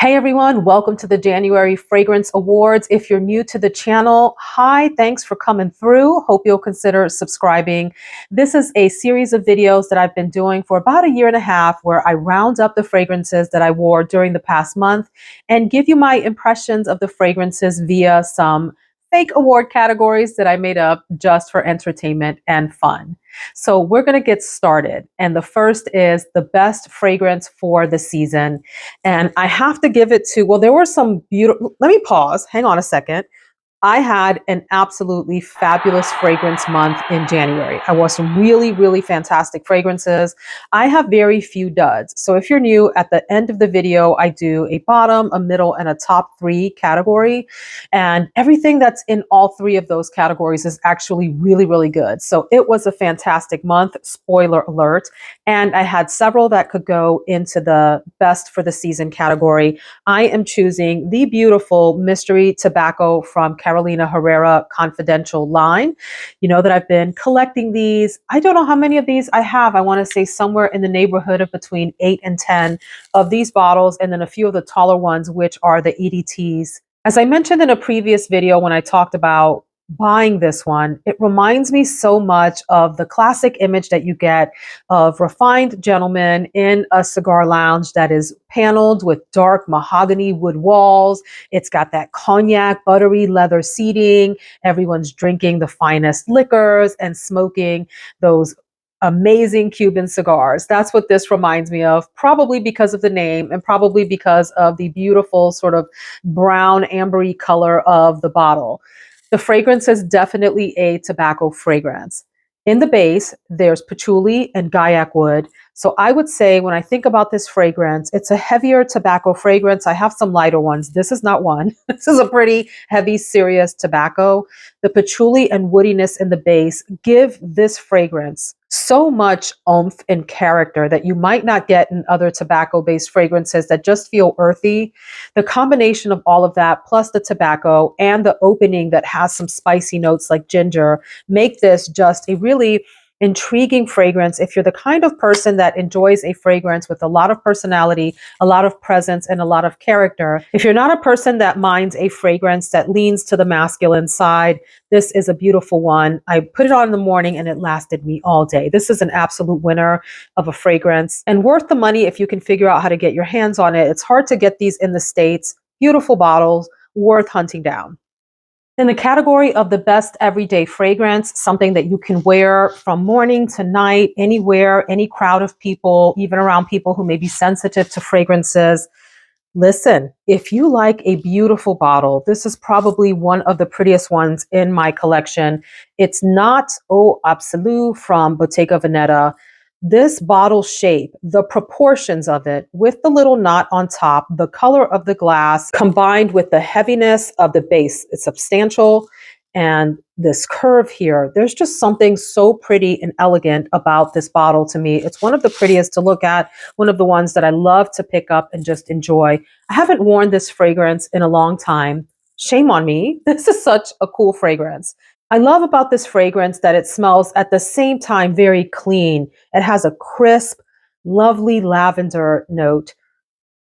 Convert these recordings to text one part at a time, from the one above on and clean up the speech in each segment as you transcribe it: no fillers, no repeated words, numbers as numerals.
Hey everyone, welcome to the January Fragrance Awards. If you're new to the channel, hi, thanks for coming through. Hope you'll consider subscribing. This is a series of videos that I've been doing for about a year and a half where I round up the fragrances that I wore during the past month and give you my impressions of the fragrances via some fake award categories that I made up just for entertainment and fun. So we're going to get started. And the first is the best fragrance for the season. And I have to give it to, well, there were some beautiful, let me pause, hang on a second. I had an absolutely fabulous fragrance month in January. I wore some really, really fantastic fragrances. I have very few duds. So if you're new, at the end of the video, I do a bottom, a middle, and a top three category. And everything that's in all three of those categories is actually really, really good. So it was a fantastic month, spoiler alert. And I had several that could go into the best for the season category. I am choosing the beautiful Mystery Tobacco from Carolina Herrera Confidential line. You know that I've been collecting these. I don't know how many of these I have. I want to say somewhere in the neighborhood of between 8 and 10 of these bottles, and then a few of the taller ones, which are the EDTs. As I mentioned in a previous video when I talked about buying this one, it reminds me so much of the classic image that you get of refined gentlemen in a cigar lounge that is paneled with dark mahogany wood walls. It's got that cognac, buttery leather seating. Everyone's drinking the finest liquors and smoking those amazing Cuban cigars. That's what this reminds me of, probably because of the name and probably because of the beautiful sort of brown ambery color of the bottle. The fragrance is definitely a tobacco fragrance. In the base, there's patchouli and gaiac wood. So I would say when I think about this fragrance, it's a heavier tobacco fragrance. I have some lighter ones. This is not one. This is a pretty heavy, serious tobacco. The patchouli and woodiness in the base give this fragrance so much oomph and character that you might not get in other tobacco-based fragrances that just feel earthy. The combination of all of that, plus the tobacco and the opening that has some spicy notes like ginger, make this just a really intriguing fragrance if you're the kind of person that enjoys a fragrance with a lot of personality, a lot of presence, and a lot of character. If you're not a person that minds a fragrance that leans to the masculine side, this is a beautiful one. I put it on in the morning and it lasted me all day. This is an absolute winner of a fragrance and worth the money if you can figure out how to get your hands on it. It's hard to get these in the States. Beautiful bottles, worth hunting down. In the category of the best everyday fragrance, something that you can wear from morning to night, anywhere, any crowd of people, even around people who may be sensitive to fragrances. Listen, if you like a beautiful bottle, this is probably one of the prettiest ones in my collection. It's not Absolue from Bottega Veneta. This bottle shape, the proportions of it, with the little knot on top, the color of the glass, combined with the heaviness of the base, it's substantial. And this curve here, there's just something so pretty and elegant about this bottle to me. It's one of the prettiest to look at, one of the ones that I love to pick up and just enjoy. I haven't worn this fragrance in a long time. Shame on me. This is such a cool fragrance. I love about this fragrance that it smells at the same time very clean. It has a crisp, lovely lavender note,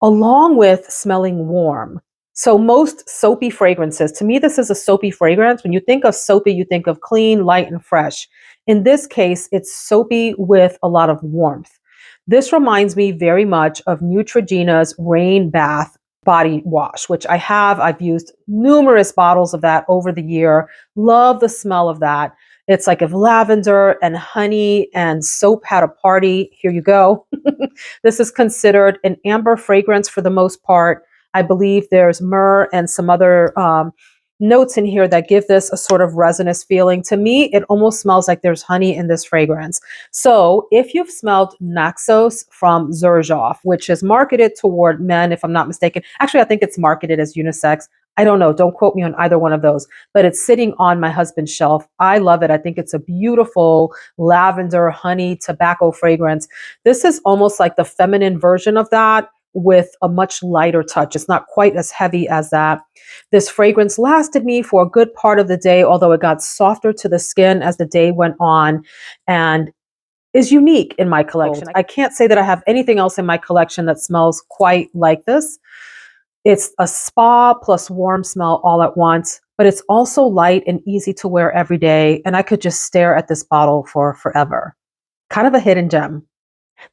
along with smelling warm. So most soapy fragrances, to me, this is a soapy fragrance. When you think of soapy, you think of clean, light, and fresh. In this case, it's soapy with a lot of warmth. This reminds me very much of Neutrogena's Rain Bath body wash, which I have. I've used numerous bottles of that over the year. Love the smell of that. It's like if lavender and honey and soap had a party. Here you go. This is considered an amber fragrance for the most part. I believe there's myrrh and some other notes in here that give this a sort of resinous feeling. To me, it almost smells like there's honey in this fragrance. So if you've smelled Naxos from Xerjoff, which is marketed toward men, if I'm not mistaken, actually, I think it's marketed as unisex. I don't know. Don't quote me on either one of those, but it's sitting on my husband's shelf. I love it. I think it's a beautiful lavender, honey, tobacco fragrance. This is almost like the feminine version of that with a much lighter touch. It's not quite as heavy as that. This fragrance lasted me for a good part of the day, although it got softer to the skin as the day went on, and is unique in my collection. I can't say that I have anything else in my collection that smells quite like this. It's a spa plus warm smell all at once, but it's also light and easy to wear every day. And I could just stare at this bottle for forever. Kind of a hidden gem.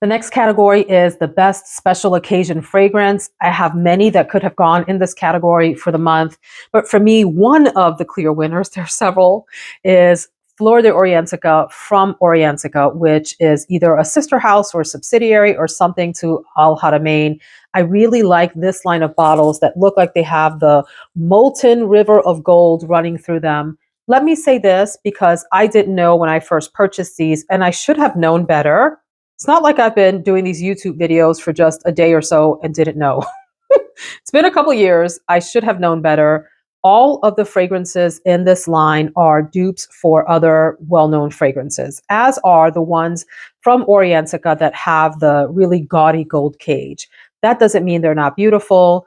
The next category is the best special occasion fragrance. I have many that could have gone in this category for the month, but for me, one of the clear winners, there are several, is Fleur de Orientica from Orientica, which is either a sister house or a subsidiary or something to Al Haramain. I really like this line of bottles that look like they have the molten river of gold running through them. Let me say this because I didn't know when I first purchased these, and I should have known better. It's not like I've been doing these YouTube videos for just a day or so and didn't know. It's been a couple years. I should have known better. All of the fragrances in this line are dupes for other well-known fragrances, as are the ones from Orientica that have the really gaudy gold cage. That doesn't mean they're not beautiful.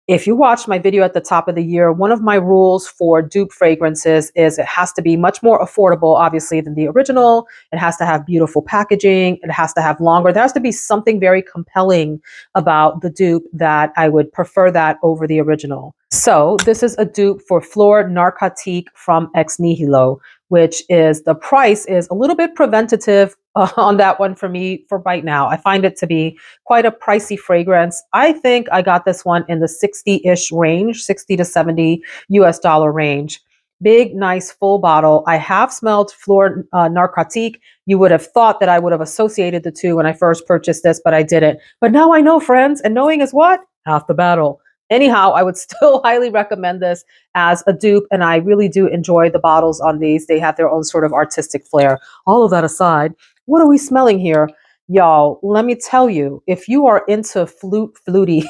If you watched my video at the top of the year, one of my rules for dupe fragrances is it has to be much more affordable, obviously, than the original. It has to have beautiful packaging. It has to have longer. There has to be something very compelling about the dupe that I would prefer that over the original. So this is a dupe for Fleur Narcotique from Ex Nihilo, which is, the price is a little bit preventative on that one for me for right now. I find it to be quite a pricey fragrance. I think I got this one in the 60-ish range, 60 to 70 US dollar range. Big, nice, full bottle. I have smelled Fleur Narcotique. You would have thought that I would have associated the two when I first purchased this, but I didn't. But now I know, friends, and knowing is what? Half the battle. Anyhow, I would still highly recommend this as a dupe, and I really do enjoy the bottles on these. They have their own sort of artistic flair. All of that aside, what are we smelling here? Y'all, let me tell you, if you are into fluty,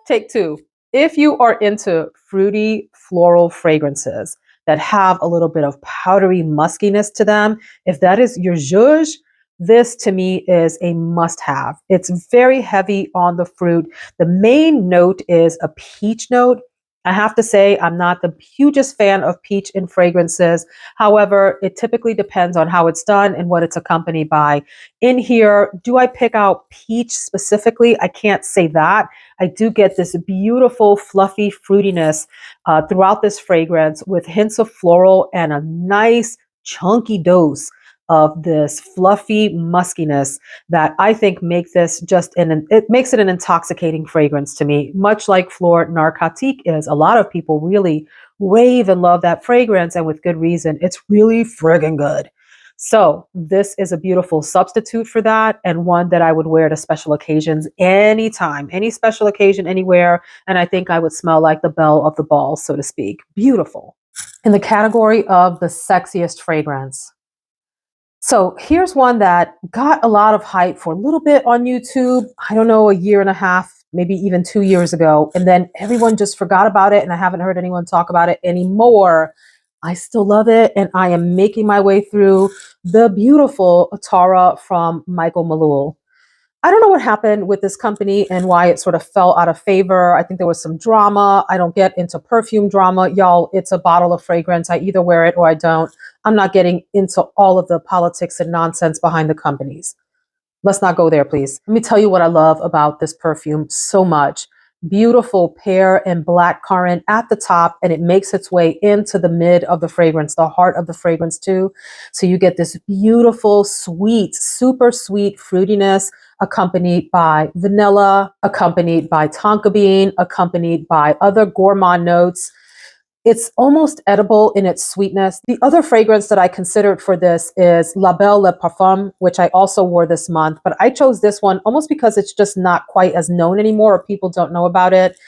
take two. If you are into fruity floral fragrances that have a little bit of powdery muskiness to them, if that is your zhuzh, this to me is a must have. It's very heavy on the fruit. The main note is a peach note. I have to say, I'm not the hugest fan of peach in fragrances. However, it typically depends on how it's done and what it's accompanied by. In here, do I pick out peach specifically? I can't say that. I do get this beautiful, fluffy fruitiness throughout this fragrance with hints of floral and a nice, chunky dose of this fluffy muskiness that I think make this it makes it an intoxicating fragrance to me, much like Fleur Narcotique is. A lot of people really rave and love that fragrance, and with good reason. It's really friggin' good. So this is a beautiful substitute for that, and one that I would wear to special occasions anytime, any special occasion, anywhere. And I think I would smell like the belle of the ball, so to speak. Beautiful. In the category of the sexiest fragrance. So here's one that got a lot of hype for a little bit on YouTube. I don't know, a year and a half, maybe even 2 years ago. And then everyone just forgot about it, and I haven't heard anyone talk about it anymore. I still love it, and I am making my way through the beautiful Atara from Michael Malul. I don't know what happened with this company and why it sort of fell out of favor. I think there was some drama. I don't get into perfume drama. Y'all, it's a bottle of fragrance. I either wear it or I don't. I'm not getting into all of the politics and nonsense behind the companies. Let's not go there, please. Let me tell you what I love about this perfume so much. Beautiful pear and black currant at the top, and it makes its way into the mid of the fragrance, the heart of the fragrance too. So you get this beautiful, sweet, super sweet fruitiness accompanied by vanilla, accompanied by tonka bean, accompanied by other gourmand notes. It's almost edible in its sweetness. The other fragrance that I considered for this is La Belle Le Parfum, which I also wore this month, but I chose this one almost because it's just not quite as known anymore, or people don't know about it.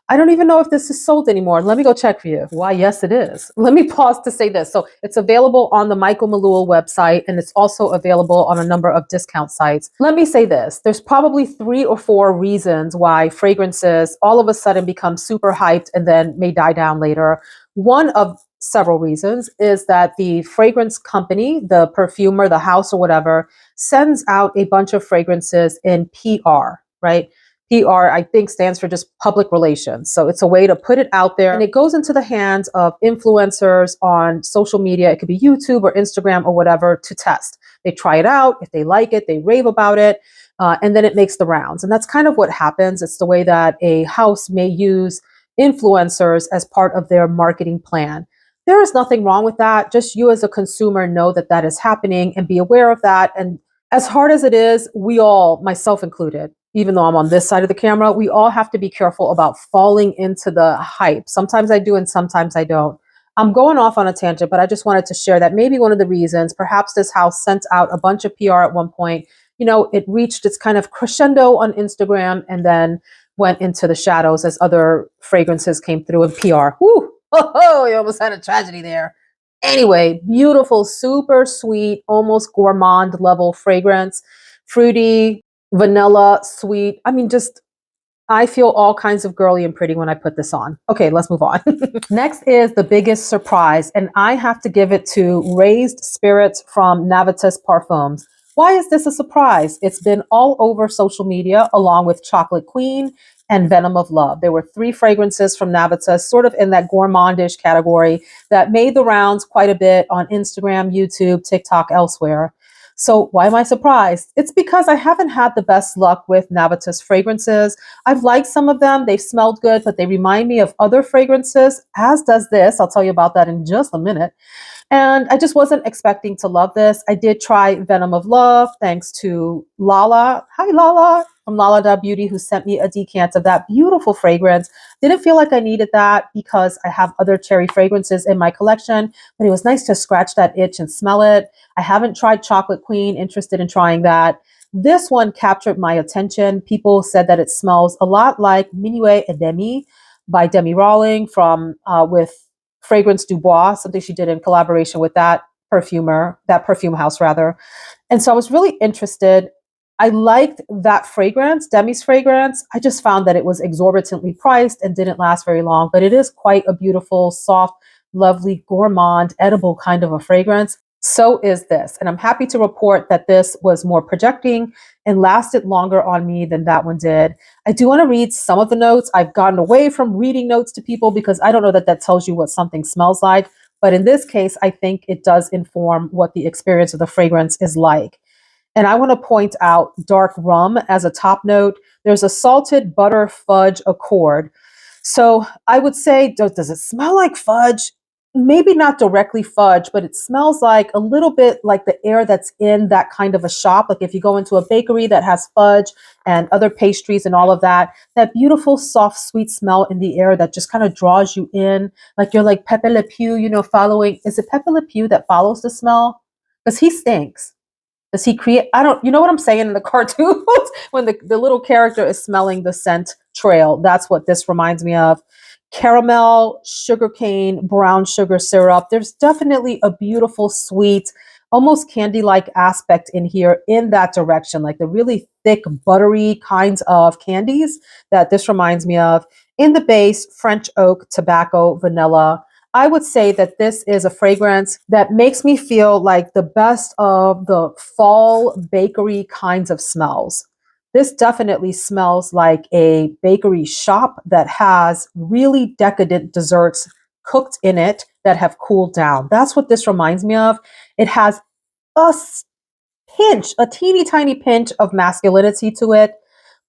I don't even know if this is sold anymore. Let me go check for you. Why, yes, it is. Let me pause to say this. So it's available on the Michael Malul website, and it's also available on a number of discount sites. Let me say this. There's probably 3 or 4 reasons why fragrances all of a sudden become super hyped and then may die down later. One of several reasons is that the fragrance company, the perfumer, the house or whatever, sends out a bunch of fragrances in PR, right? PR, I think, stands for just public relations. So it's a way to put it out there, and it goes into the hands of influencers on social media. It could be YouTube or Instagram or whatever, to test. They try it out. If they like it, they rave about it. and then it makes the rounds. And that's kind of what happens. It's the way that a house may use influencers as part of their marketing plan. There is nothing wrong with that. Just you as a consumer know that that is happening and be aware of that. And as hard as it is, we all, myself included, even though I'm on this side of the camera, we all have to be careful about falling into the hype. Sometimes I do and sometimes I don't. I'm going off on a tangent, but I just wanted to share that maybe one of the reasons, perhaps this house sent out a bunch of PR at one point. You know, it reached its kind of crescendo on Instagram and then went into the shadows as other fragrances came through in PR. Whoo! Oh, you almost had a tragedy there. Anyway, beautiful, super sweet, almost gourmand level fragrance. Fruity, vanilla, sweet. I mean, just I feel all kinds of girly and pretty when I put this on. Okay, let's move on. Next is the biggest surprise, and I have to give it to Raised Spirits from Navitus Parfums. Why is this a surprise? It's been all over social media along with Chocolate Queen and Venom of Love. There were 3 fragrances from Navitus, sort of in that gourmandish category that made the rounds quite a bit on Instagram, YouTube, TikTok, elsewhere. So why am I surprised? It's because I haven't had the best luck with Navitus fragrances. I've liked some of them. They've smelled good, but they remind me of other fragrances, as does this. I'll tell you about that in just a minute. And I just wasn't expecting to love this. I did try Venom of Love, thanks to Lala. Hi, Lala, from Lala Beauty, who sent me a decant of that beautiful fragrance. Didn't feel like I needed that because I have other cherry fragrances in my collection, but it was nice to scratch that itch and smell it. I haven't tried Chocolate Queen, interested in trying that. This one captured my attention. People said that it smells a lot like Minuit et Demi by Demi Rawling from with Fragrance Du Bois, something she did in collaboration with that perfume house rather. And so I was really interested. I liked that fragrance, Demi's fragrance. I just found that it was exorbitantly priced and didn't last very long, but it is quite a beautiful, soft, lovely, gourmand, edible kind of a fragrance. So is this. And I'm happy to report that this was more projecting and lasted longer on me than that one did. I do want to read some of the notes. I've gotten away from reading notes to people because I don't know that that tells you what something smells like. But in this case, I think it does inform what the experience of the fragrance is like. And I want to point out dark rum as a top note. There's a salted butter fudge accord. So I would say, does it smell like fudge? Maybe not directly fudge, but it smells like a little bit like the air that's in that kind of a shop. Like if you go into a bakery that has fudge and other pastries and all of that, that beautiful, soft, sweet smell in the air that just kind of draws you in. Like you're like Pepe Le Pew, you know, following. Is it Pepe Le Pew that follows the smell? Because he stinks. Does he create? I don't, you know what I'm saying in the cartoons when the little character is smelling the scent trail. That's what this reminds me of. Caramel, sugarcane, brown sugar syrup. There's definitely a beautiful, sweet, almost candy-like aspect in here in that direction, like the really thick, buttery kinds of candies that this reminds me of. In the base, French oak, tobacco, vanilla. I would say that this is a fragrance that makes me feel like the best of the fall bakery kinds of smells. This definitely smells like a bakery shop that has really decadent desserts cooked in it that have cooled down. That's what this reminds me of. It has a pinch, a teeny tiny pinch of masculinity to it.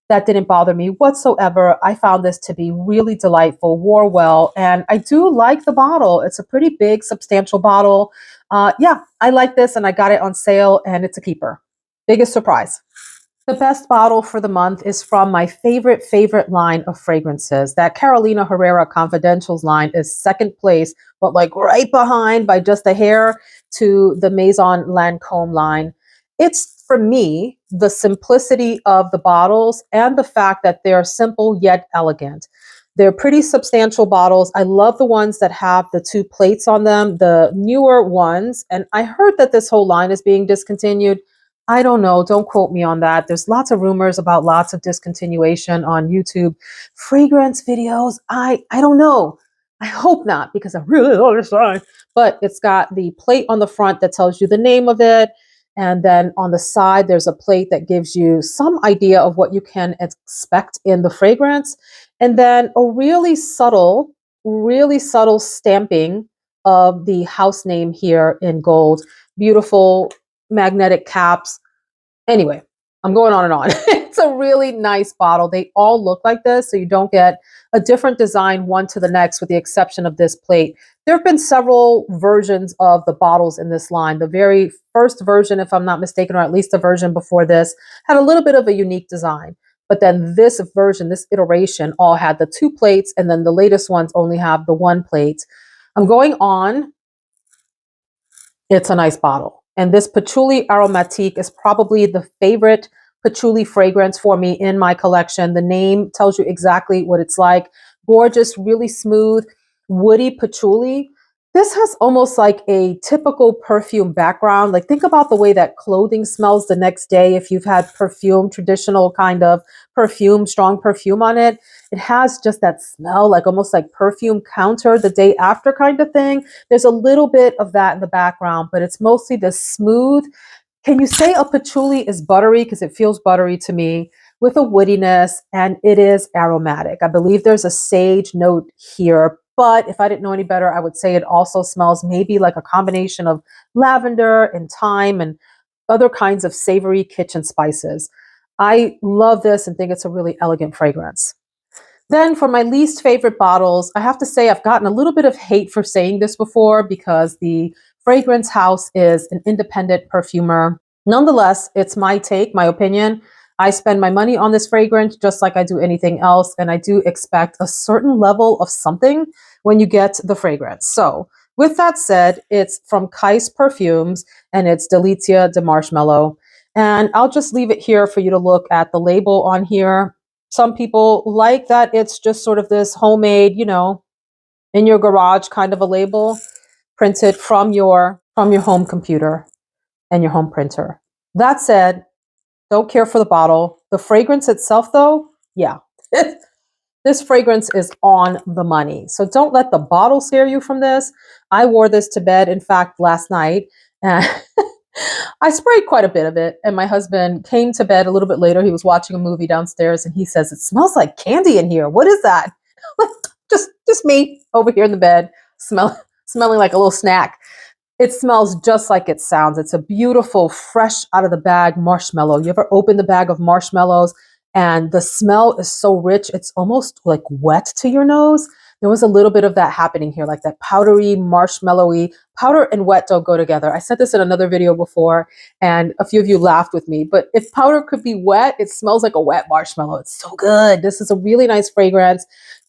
That didn't bother me whatsoever. I found this to be really delightful, wore well, and I do like the bottle. It's a pretty big, substantial bottle. Yeah, I like this, and I got it on sale, and it's a keeper. Biggest surprise. The best bottle for the month is from my favorite line of fragrances. That Carolina Herrera Confidentials line is second place, but like right behind by just a hair to the Maison Lancôme line. It's, for me, the simplicity of the bottles and the fact that they're simple yet elegant. They're pretty substantial bottles. I love the ones that have the 2 plates on them, the newer ones. And I heard that this whole line is being discontinued. I don't know. Don't quote me on that. There's lots of rumors about lots of discontinuation on YouTube. Fragrance videos, I don't know. I hope not, because I really love this line. But it's got the plate on the front that tells you the name of it. And then on the side, there's a plate that gives you some idea of what you can expect in the fragrance. And then a really subtle stamping of the house name here in gold. Beautiful magnetic caps. Anyway, I'm going on and on. It's a really nice bottle. They all look like this, so you don't get a different design one to the next with the exception of this plate. There have been several versions of the bottles in this line. The very first version, if I'm not mistaken, or at least the version before this, had a little bit of a unique design. But then this version, this iteration, all had the 2 plates, and then the latest ones only have the 1 plate. I'm going on. It's a nice bottle. And this Patchouli Aromatique is probably the favorite patchouli fragrance for me in my collection. The name tells you exactly what it's like. Gorgeous, really smooth, woody patchouli. This has almost like a typical perfume background. Like think about the way that clothing smells the next day if you've had perfume, traditional kind of perfume, strong perfume on it. It has just that smell, like almost like perfume counter the day after kind of thing. There's a little bit of that in the background, but it's mostly the smooth. Can you say a patchouli is buttery? Because it feels buttery to me, with a woodiness, and it is aromatic. I believe there's a sage note here, but if I didn't know any better, I would say it also smells maybe like a combination of lavender and thyme and other kinds of savory kitchen spices. I love this and think it's a really elegant fragrance. Then for my least favorite bottles, I have to say I've gotten a little bit of hate for saying this before because the fragrance house is an independent perfumer. Nonetheless, it's my take, my opinion. I spend my money on this fragrance just like I do anything else, and I do expect a certain level of something when you get the fragrance. So with that said, it's from Kyse Perfumes, and it's Delizia de Marshmallow. And I'll just leave it here for you to look at the label on here. Some people like that it's just sort of this homemade, you know, in your garage kind of a label, printed from your home computer and your home printer. That said, don't care for the bottle. The fragrance itself, though, yeah, this fragrance is on the money. So don't let the bottle scare you from this. I wore this to bed, in fact, last night, and I sprayed quite a bit of it. And my husband came to bed a little bit later. He was watching a movie downstairs, and he says, "It smells like candy in here. What is that?" just me over here in the bed, smelling like a little snack. It smells just like it sounds. It's a beautiful, fresh out of the bag marshmallow. You ever open the bag of marshmallows and the smell is so rich, it's almost like wet to your nose? There was a little bit of that happening here, like that powdery, marshmallowy. Powder and wet don't go together. I said this in another video before, and a few of you laughed with me. But if powder could be wet, it smells like a wet marshmallow. It's so good. This is a really nice fragrance.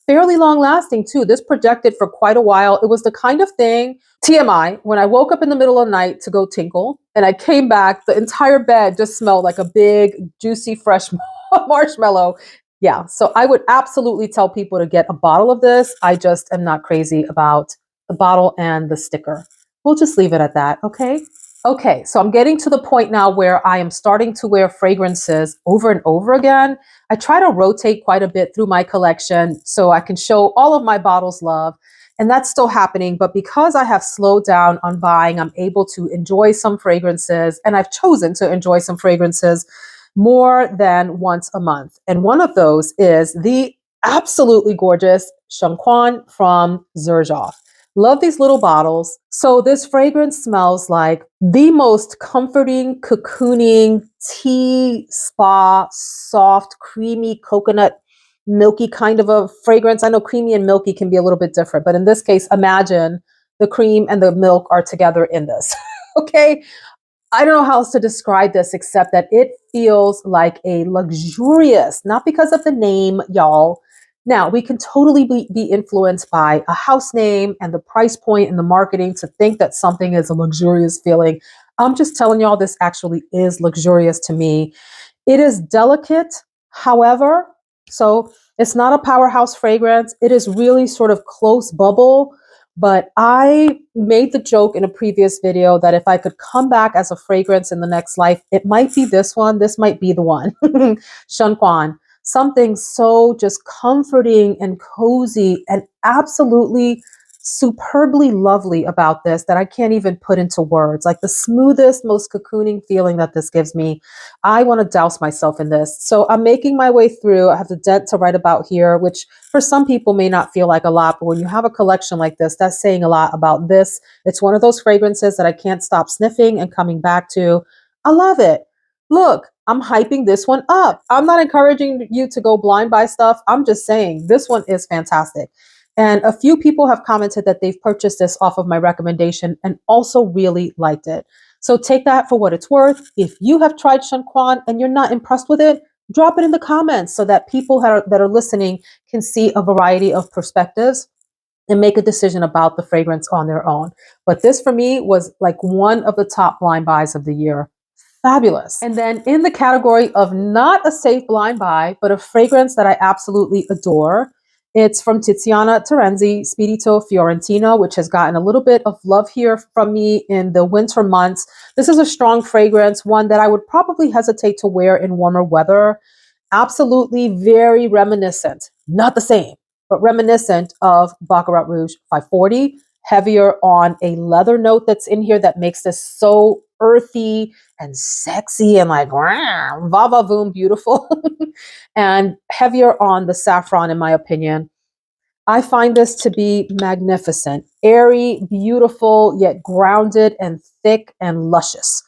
Fairly long lasting too. This projected for quite a while. It was the kind of thing, TMI, when I woke up in the middle of the night to go tinkle and I came back, the entire bed just smelled like a big, juicy, fresh marshmallow. Yeah, so I would absolutely tell people to get a bottle of this. I just am not crazy about the bottle and the sticker. We'll just leave it at that, okay? Okay, so I'm getting to the point now where I am starting to wear fragrances over and over again. I try to rotate quite a bit through my collection so I can show all of my bottles love, and that's still happening. But because I have slowed down on buying, I'm able to enjoy some fragrances, and I've chosen to enjoy some fragrances more than once a month. And one of those is the absolutely gorgeous Shunkoin from Xerjoff. Love these little bottles. So this fragrance smells like the most comforting, cocooning, tea, spa, soft, creamy, coconut, milky kind of a fragrance. I know creamy and milky can be a little bit different, but in this case, imagine the cream and the milk are together in this. Okay? I don't know how else to describe this except that it feels like a luxurious, not because of the name, y'all. Now, we can totally be influenced by a house name and the price point and the marketing to think that something is a luxurious feeling. I'm just telling y'all this actually is luxurious to me. It is delicate, however, so it's not a powerhouse fragrance. It is really sort of close bubble. But I made the joke in a previous video that if I could come back as a fragrance in the next life, it might be this one. This might be the one. Shunkoin. Something so just comforting and cozy and absolutely superbly lovely about this that I can't even put into words. Like the smoothest, most cocooning feeling that this gives me. I want to douse myself in this. So I'm making my way through. I have the dent to write about here, which for some people may not feel like a lot, but when you have a collection like this, that's saying a lot about this. It's one of those fragrances that I can't stop sniffing and coming back to. I love it. Look, I'm hyping this one up. I'm not encouraging you to go blind buy stuff. I'm just saying this one is fantastic. And a few people have commented that they've purchased this off of my recommendation and also really liked it. So take that for what it's worth. If you have tried Shunkoin and you're not impressed with it, drop it in the comments so that people that are listening can see a variety of perspectives and make a decision about the fragrance on their own. But this for me was like one of the top blind buys of the year. Fabulous. And then in the category of not a safe blind buy, but a fragrance that I absolutely adore, it's from Tiziana, Terenzi, Spirito, Fiorentino, which has gotten a little bit of love here from me in the winter months. This is a strong fragrance, one that I would probably hesitate to wear in warmer weather. Absolutely very reminiscent, not the same, but reminiscent of Baccarat Rouge 540, heavier on a leather note that's in here that makes this so earthy and sexy and like va va voom beautiful and heavier on the saffron in my opinion. I find this to be magnificent, airy, beautiful, yet grounded and thick and luscious.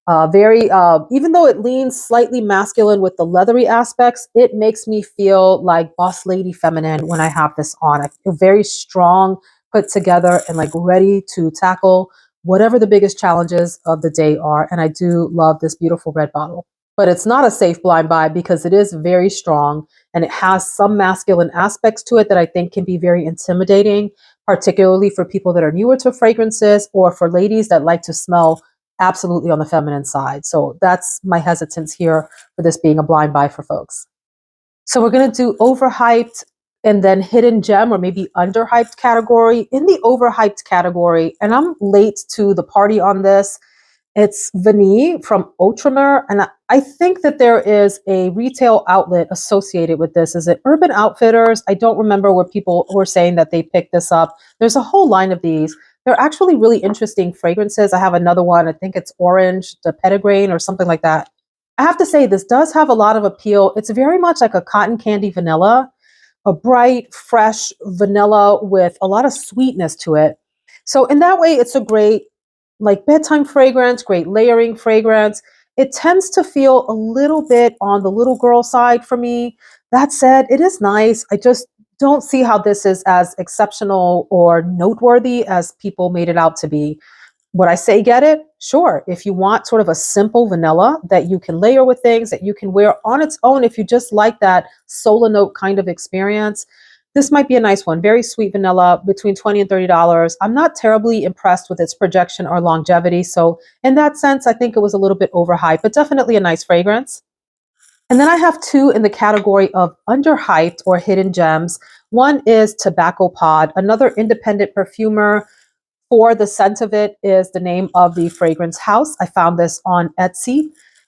Even though it leans slightly masculine with the leathery aspects, it makes me feel like boss lady feminine when I have this on. I feel very strong, put together, and like ready to tackle whatever the biggest challenges of the day are. And I do love this beautiful red bottle. But it's not a safe blind buy because it is very strong and it has some masculine aspects to it that I think can be very intimidating, particularly for people that are newer to fragrances or for ladies that like to smell absolutely on the feminine side. So that's my hesitance here for this being a blind buy for folks. So we're going to do overhyped and then hidden gem or maybe underhyped category. In the overhyped category, and I'm late to the party on this, it's Vanille from Outremer, and I think that there is a retail outlet associated with this. Is it Urban Outfitters? I don't remember where people were saying that they picked this up. There's a whole line of these. They're actually really interesting fragrances. I have another one. I think it's Orange de Petitgrain or something like that. I have to say, this does have a lot of appeal. It's very much like a cotton candy vanilla, a bright, fresh vanilla with a lot of sweetness to it. So in that way, it's a great like bedtime fragrance, great layering fragrance. It tends to feel a little bit on the little girl side for me. That said, it is nice. I just don't see how this is as exceptional or noteworthy as people made it out to be. Would I say get it? Sure. If you want sort of a simple vanilla that you can layer with things that you can wear on its own, if you just like that solo note kind of experience, this might be a nice one. Very sweet vanilla, between $20 and $30. I'm not terribly impressed with its projection or longevity. So in that sense, I think it was a little bit overhyped, but definitely a nice fragrance. And then I have two in the category of underhyped or hidden gems. One is Tobacco Pod, another independent perfumer. For the Scent of It is the name of the fragrance house. I found this on Etsy,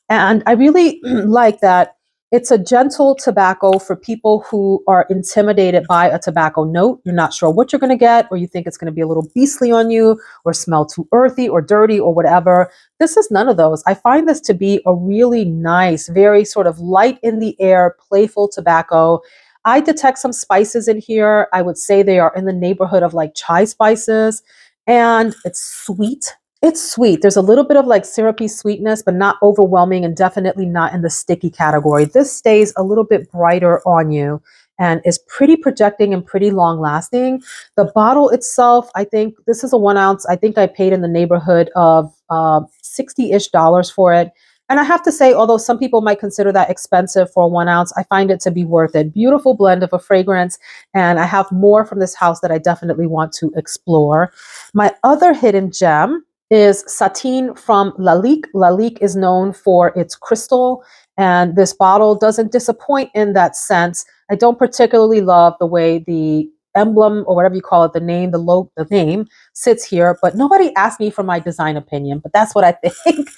and I really like that it's a gentle tobacco for people who are intimidated by a tobacco note. You're not sure what you're going to get, or you think it's going to be a little beastly on you, or smell too earthy or dirty or whatever. This is none of those. I find this to be a really nice, very sort of light in the air, playful tobacco. I detect some spices in here. I would say they are in the neighborhood of like chai spices. And it's sweet. It's sweet. There's a little bit of like syrupy sweetness, but not overwhelming and definitely not in the sticky category. This stays a little bit brighter on you and is pretty projecting and pretty long lasting. The bottle itself, I think this is a 1 ounce. I think I paid in the neighborhood of $60-ish for it. And I have to say, although some people might consider that expensive for a 1 ounce, I find it to be worth it. Beautiful blend of a fragrance. And I have more from this house that I definitely want to explore. My other hidden gem is Satine from Lalique. Lalique is known for its crystal, and this bottle doesn't disappoint in that sense. I don't particularly love the way the emblem or whatever you call it, the name sits here, but nobody asked me for my design opinion, but that's what I think.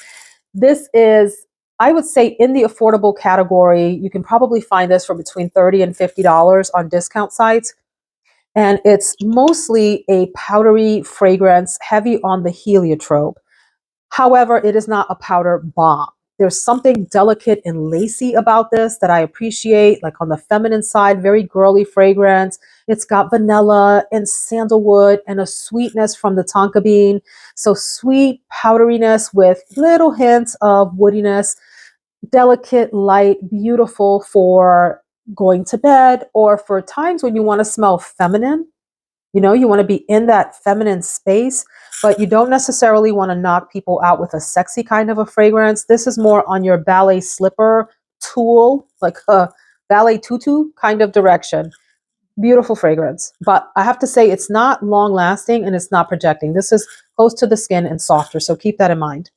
This is, I would say, in the affordable category. You can probably find this for between $30 and $50 on discount sites. And it's mostly a powdery fragrance, heavy on the heliotrope. However, it is not a powder bomb. There's something delicate and lacy about this that I appreciate, like on the feminine side, very girly fragrance. It's got vanilla and sandalwood and a sweetness from the tonka bean. So sweet powderiness with little hints of woodiness. delicate, light, beautiful for going to bed or for times when you want to smell feminine. You know, you want to be in that feminine space, but you don't necessarily want to knock people out with a sexy kind of a fragrance. This is more on your ballet slipper tool, like a ballet tutu kind of direction. Beautiful fragrance, but I have to say it's not long lasting and it's not projecting. This is close to the skin and softer, so keep that in mind.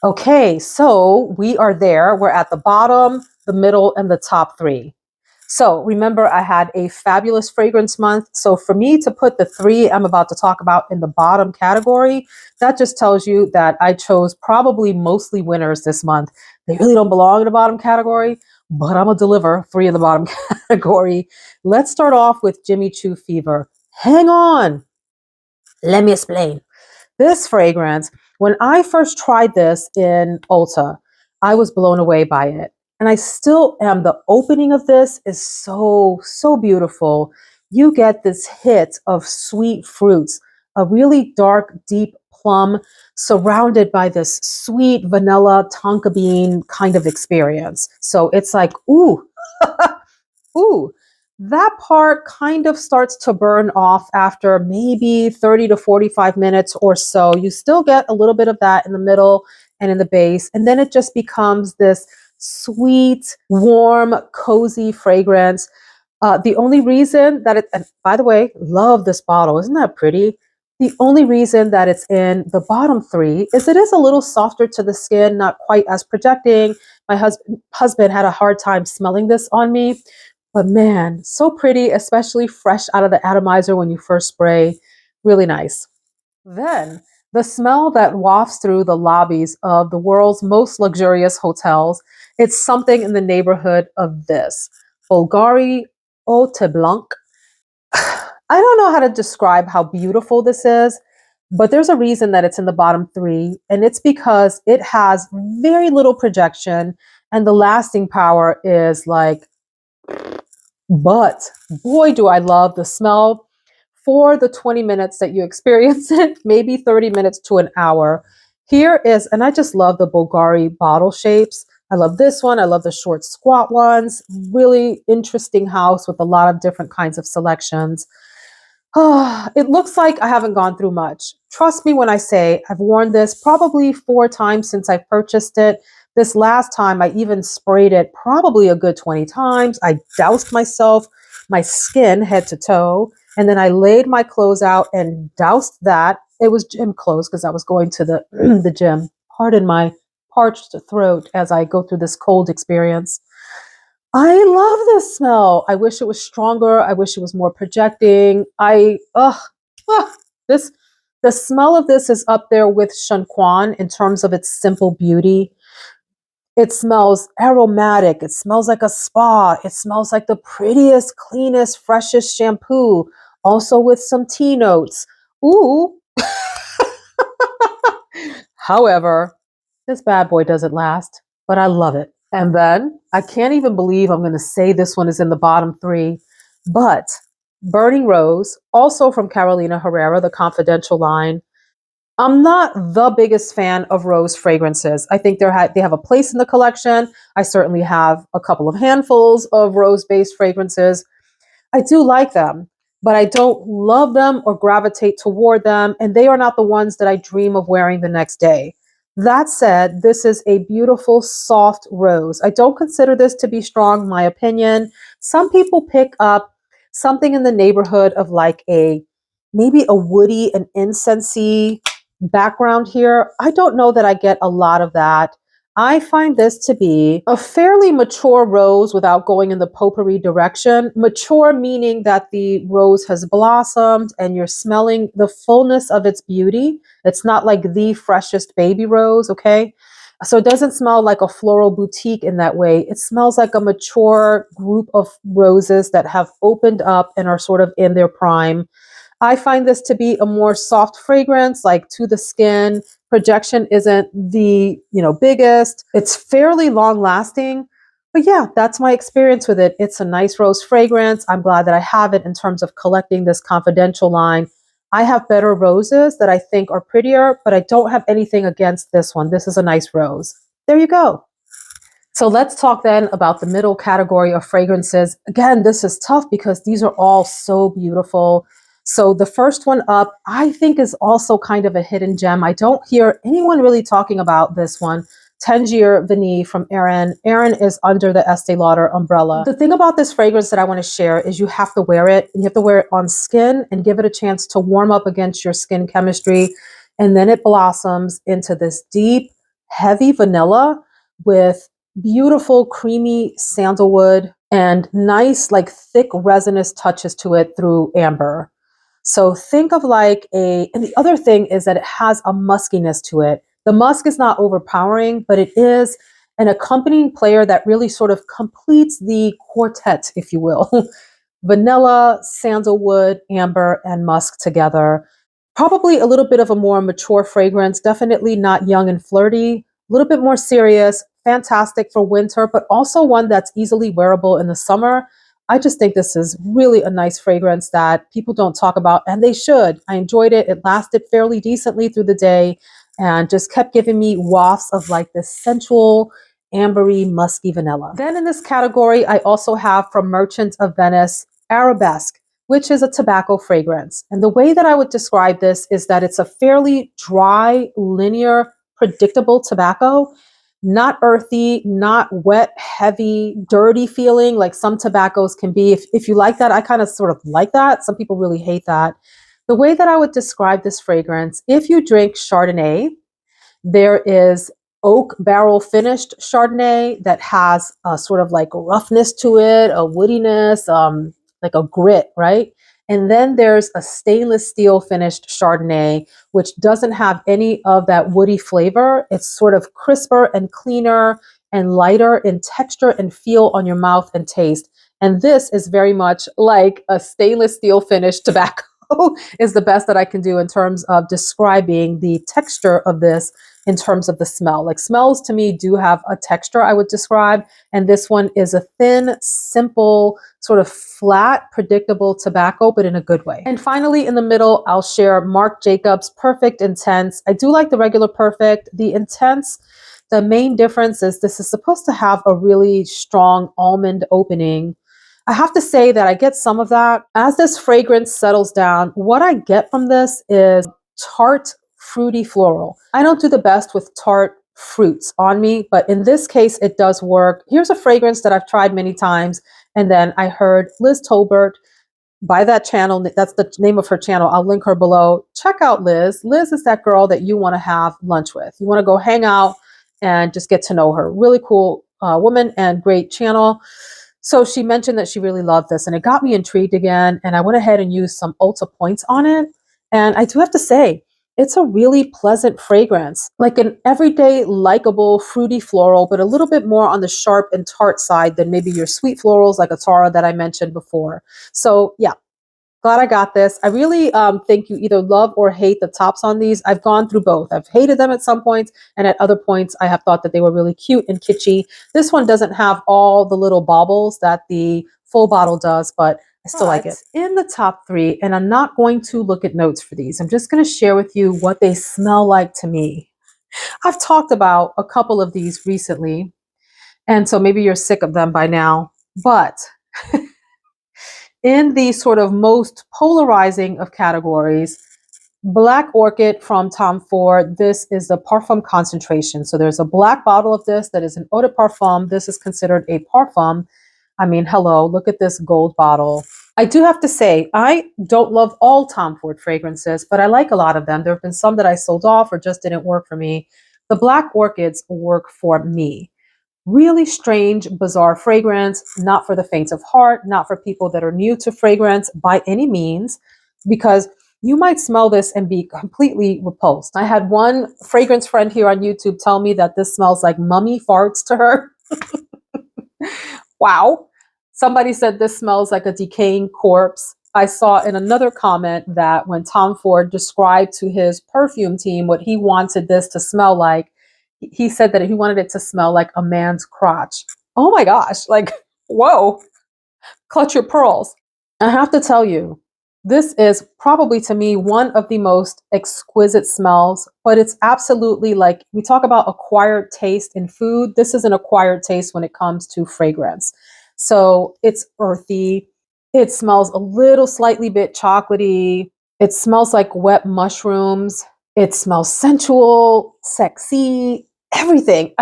Okay, so we are there. We're at the bottom, the middle, and the top three. So remember, I had a fabulous fragrance month. So for me to put the three I'm about to talk about in the bottom category, that just tells you that I chose probably mostly winners this month. They really don't belong in the bottom category, but I'm gonna deliver three in the bottom category. Let's start off with Jimmy Choo Fever. Hang on. Let me explain. This fragrance, when I first tried this in Ulta, I was blown away by it. And I still am. The opening of this is so, so beautiful. You get this hit of sweet fruits, a really dark, deep plum, surrounded by this sweet vanilla tonka bean kind of experience. So it's like, ooh, ooh, that part kind of starts to burn off after maybe 30 to 45 minutes or so. You still get a little bit of that in the middle and in the base. And then it just becomes this sweet, warm, cozy fragrance. The only reason that and by the way, love this bottle. Isn't that pretty? The only reason that it's in the bottom three is it is a little softer to the skin, not quite as projecting. My husband had a hard time smelling this on me. But man, so pretty, especially fresh out of the atomizer when you first spray. Really nice. Then the smell that wafts through the lobbies of the world's most luxurious hotels, it's something in the neighborhood of this. Bulgari Haute Blanc. I don't know how to describe how beautiful this is, but there's a reason that it's in the bottom three, and it's because it has very little projection and the lasting power is like, but boy, do I love the smell for the 20 minutes that you experience it, maybe 30 minutes to an hour. Here is, and I just love the Bulgari bottle shapes. I love this one. I love the short squat ones. Really interesting house with a lot of different kinds of selections. It looks like I haven't gone through much. Trust me when I say I've worn this probably 4 times since I purchased it. This last time I even sprayed it probably a good 20 times. I doused myself, my skin head to toe, and then I laid my clothes out and doused that. It was gym clothes because I was going to the, the gym. Pardon my parched throat as I go through this cold experience. I love this smell. I wish it was stronger. I wish it was more projecting. This, the smell of this is up there with Shunkoin in terms of its simple beauty. It smells aromatic. It smells like a spa. It smells like the prettiest, cleanest, freshest shampoo. Also with some tea notes. Ooh. However, this bad boy doesn't last, but I love it. And then I can't even believe I'm going to say this one is in the bottom three, but Burning Rose, also from Carolina Herrera, the Confidential line. I'm not the biggest fan of rose fragrances. I think they have a place in the collection. I certainly have a couple of handfuls of rose-based fragrances. I do like them, but I don't love them or gravitate toward them, and they are not the ones that I dream of wearing the next day. That said, this is a beautiful, soft rose. I don't consider this to be strong, in my opinion. Some people pick up something in the neighborhood of like maybe a woody and incensey background here. I don't know that I get a lot of that. I find this to be a fairly mature rose without going in the potpourri direction. Mature meaning that the rose has blossomed and you're smelling the fullness of its beauty. It's not like the freshest baby rose, okay? So it doesn't smell like a floral boutique in that way. It smells like a mature group of roses that have opened up and are sort of in their prime. I find this to be a more soft fragrance, like to the skin. Projection isn't the, biggest. It's fairly long lasting. But yeah, that's my experience with it. It's a nice rose fragrance. I'm glad that I have it in terms of collecting this Confidential line. I have better roses that I think are prettier, but I don't have anything against this one. This is a nice rose. There you go. So let's talk then about the middle category of fragrances. Again, this is tough because these are all so beautiful. So the first one up, I think, is also kind of a hidden gem. I don't hear anyone really talking about this one. Tangier Vanille from Erin. Erin is under the Estee Lauder umbrella. The thing about this fragrance that I want to share is you have to wear it, and you have to wear it on skin and give it a chance to warm up against your skin chemistry. And then it blossoms into this deep, heavy vanilla with beautiful creamy sandalwood and nice like thick resinous touches to it through amber. So think of like and the other thing is that it has a muskiness to it. The musk is not overpowering, but it is an accompanying player that really sort of completes the quartet, if you will. Vanilla, sandalwood, amber, and musk together. Probably a little bit of a more mature fragrance, definitely not young and flirty, a little bit more serious, fantastic for winter, but also one that's easily wearable in the summer. I just think this is really a nice fragrance that people don't talk about, and they should. I enjoyed it. It lasted fairly decently through the day and just kept giving me wafts of like this sensual, ambery, musky vanilla. Then in this category, I also have from Merchant of Venice, Arabesque, which is a tobacco fragrance. And the way that I would describe this is that it's a fairly dry, linear, predictable tobacco, not earthy, not wet, heavy, dirty feeling like some tobaccos can be. If you like that, I kind of sort of like that. Some people really hate that. The way that I would describe this fragrance, if you drink Chardonnay, there is oak barrel finished Chardonnay that has a sort of like roughness to it, a woodiness, like a grit, right? And then there's a stainless steel finished Chardonnay, which doesn't have any of that woody flavor. It's sort of crisper and cleaner and lighter in texture and feel on your mouth and taste. And this is very much like a stainless steel finished tobacco is the best that I can do in terms of describing the texture of this in terms of the smell. Like smells to me do have a texture I would describe. And this one is a thin, simple, sort of flat, predictable tobacco, but in a good way. And finally, in the middle, I'll share Marc Jacobs Perfect Intense. I do like the regular Perfect. The Intense, the main difference is this is supposed to have a really strong almond opening. I have to say that I get some of that. As this fragrance settles down, what I get from this is tart, fruity floral. I don't do the best with tart fruits on me, but in this case, it does work. Here's a fragrance that I've tried many times. And then I heard Liz Tolbert by that channel. That's the name of her channel. I'll link her below. Check out Liz. Liz is that girl that you want to have lunch with. You want to go hang out and just get to know her. Really cool woman and great channel. So she mentioned that she really loved this and it got me intrigued again. And I went ahead and used some Ulta points on it. And I do have to say, it's a really pleasant fragrance, like an everyday, likable, fruity floral, but a little bit more on the sharp and tart side than maybe your sweet florals like Atara that I mentioned before. So yeah, glad I got this. I really think you either love or hate the tops on these. I've gone through both. I've hated them at some points, and at other points, I have thought that they were really cute and kitschy. This one doesn't have all the little baubles that the full bottle does, but I still like it. In the top three, and I'm not going to look at notes for these. I'm just going to share with you what they smell like to me. I've talked about a couple of these recently, and so maybe you're sick of them by now, but in the sort of most polarizing of categories, Black Orchid from Tom Ford. This is the Parfum concentration. So there's a black bottle of this that is an eau de parfum. This is considered a parfum. I mean, hello, look at this gold bottle. I do have to say, I don't love all Tom Ford fragrances, but I like a lot of them. There have been some that I sold off or just didn't work for me. The Black Orchids work for me. Really strange, bizarre fragrance, not for the faint of heart, not for people that are new to fragrance by any means, because you might smell this and be completely repulsed. I had one fragrance friend here on YouTube tell me that this smells like mummy farts to her. Wow. Somebody said this smells like a decaying corpse. I saw in another comment that when Tom Ford described to his perfume team what he wanted this to smell like, he said that he wanted it to smell like a man's crotch. Oh my gosh, like, whoa, clutch your pearls. I have to tell you, This is probably to me one of the most exquisite smells, but it's absolutely like we talk about acquired taste in food. This is an acquired taste when it comes to fragrance. So it's earthy. It smells a little slightly bit chocolatey. It smells like wet mushrooms. It smells sensual, sexy, everything.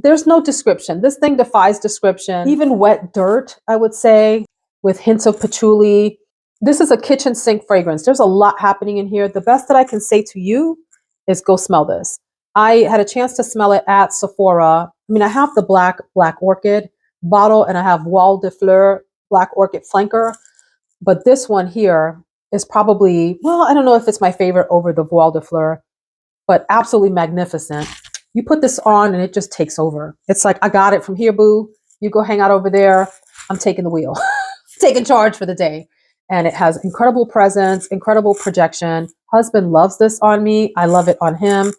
There's no description. This thing defies description. Even wet dirt, I would say, with hints of patchouli. This is a kitchen sink fragrance. There's a lot happening in here. The best that I can say to you is go smell this. I had a chance to smell it at Sephora. I mean, I have the black Orchid bottle and I have Wall de Fleur Black Orchid Flanker. But this one here is probably, well, I don't know if it's my favorite over the Wall de Fleur, but absolutely magnificent. You put this on and it just takes over. It's like, I got it from here, boo. You go hang out over there. I'm taking the wheel, taking charge for the day. And it has incredible presence, incredible projection. Husband loves this on me. I love it on him.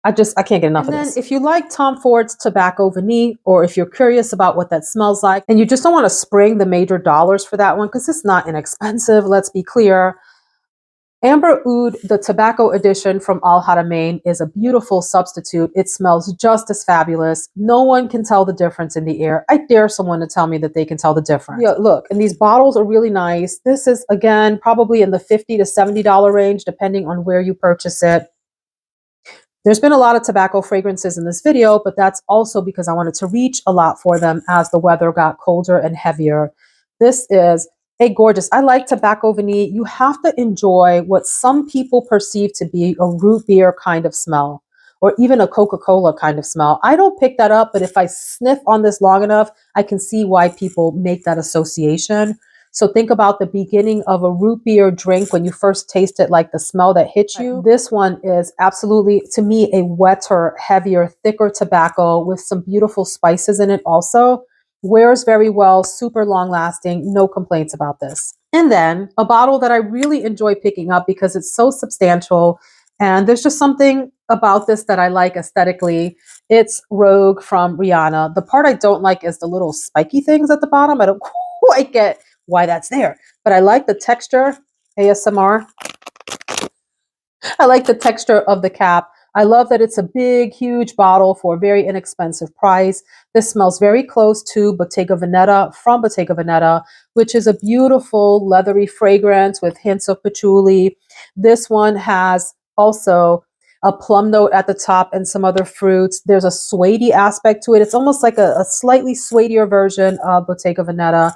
I can't get enough of this. And then if you like Tom Ford's Tobacco Vanille, or if you're curious about what that smells like, and you just don't want to spring the major dollars for that one, because it's not inexpensive, let's be clear. Amber Oud, the tobacco edition from Haramain, is a beautiful substitute. It smells just as fabulous. No one can tell the difference in the air. I dare someone to tell me that they can tell the difference. Yeah, look, and these bottles are really nice. This is, again, probably in the $50 to $70 range, depending on where you purchase it. There's been a lot of tobacco fragrances in this video, but that's also because I wanted to reach a lot for them as the weather got colder and heavier. This is a gorgeous, I like Tobacco Vanille. You have to enjoy what some people perceive to be a root beer kind of smell, or even a Coca-Cola kind of smell. I don't pick that up, but if I sniff on this long enough, I can see why people make that association. So think about the beginning of a root beer drink when you first taste it, like the smell that hits you. This one is absolutely, to me, a wetter, heavier, thicker tobacco with some beautiful spices in it also. Wears very well, super long lasting, no complaints about this. And then a bottle that I really enjoy picking up because it's so substantial and there's just something about this that I like aesthetically. It's Rogue from Rihanna. The part I don't like is the little spiky things at the bottom. I don't quite get why that's there, but I like the texture. ASMR. I like the texture of the cap. I love that it's a big, huge bottle for a very inexpensive price. This smells very close to Bottega Veneta from Bottega Veneta, which is a beautiful leathery fragrance with hints of patchouli. This one has also a plum note at the top and some other fruits. There's a suede aspect to it. It's almost like a slightly suedier version of Bottega Veneta,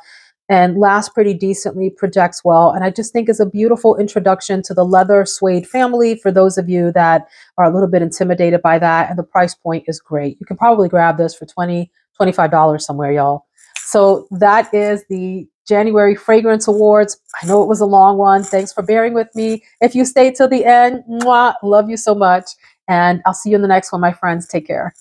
and lasts pretty decently, projects well, and I just think is a beautiful introduction to the leather suede family for those of you that are a little bit intimidated by that, and the price point is great. You can probably grab this for $20, $25 somewhere, y'all. So that is the January Fragrance Awards. I know it was a long one. Thanks for bearing with me. If you stayed till the end, mwah, love you so much, and I'll see you in the next one, my friends. Take care.